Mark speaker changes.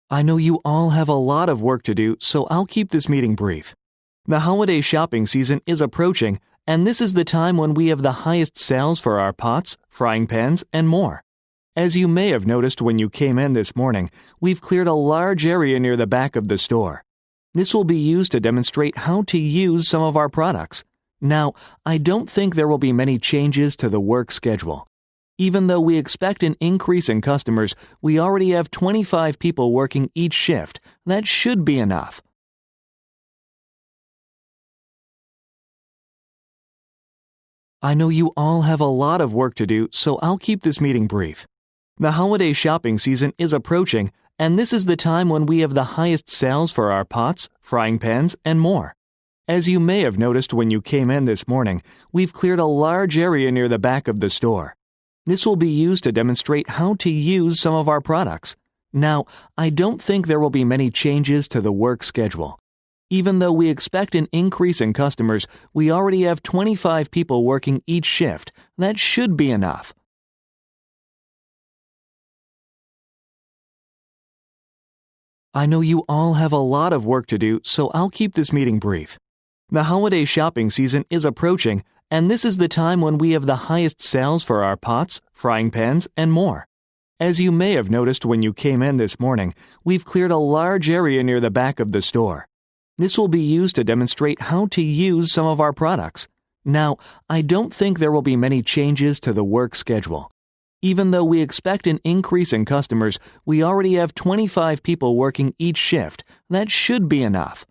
Speaker 1: I know you all have a lot of work to do, so I'll keep this meeting brief. The holiday shopping season is approaching, and this is the time when we have the highest sales for our pots, frying pans, and more. As you may have noticed when you came in this morning, we've cleared a large area near the back of the store. This will be used to demonstrate how to use some of our products. Now, I don't think there will be many changes to the work schedule. Even though we expect an increase in customers, we already have 25 people working each shift. That should be enough. I know you all have a lot of work to do, so I'll keep this meeting brief. The holiday shopping season is approaching, and this is the time when we have the highest sales for our pots, frying pans, and more. As you may have noticed when you came in this morning, we've cleared a large area near the back of the store. This will be used to demonstrate how to use some of our products. Now, I don't think there will be many changes to the work schedule. Even though we expect an increase in customers, we already have 25 people working each shift. That should be enough. I know you all have a lot of work to do, so I'll keep this meeting brief. The holiday shopping season is approaching, and this is the time when we have the highest sales for our pots, frying pans, and more. As you may have noticed when you came in this morning, we've cleared a large area near the back of the store. This will be used to demonstrate how to use some of our products. Now, I don't think there will be many changes to the work schedule. Even though we expect an increase in customers, we already have 25 people working each shift. That should be enough.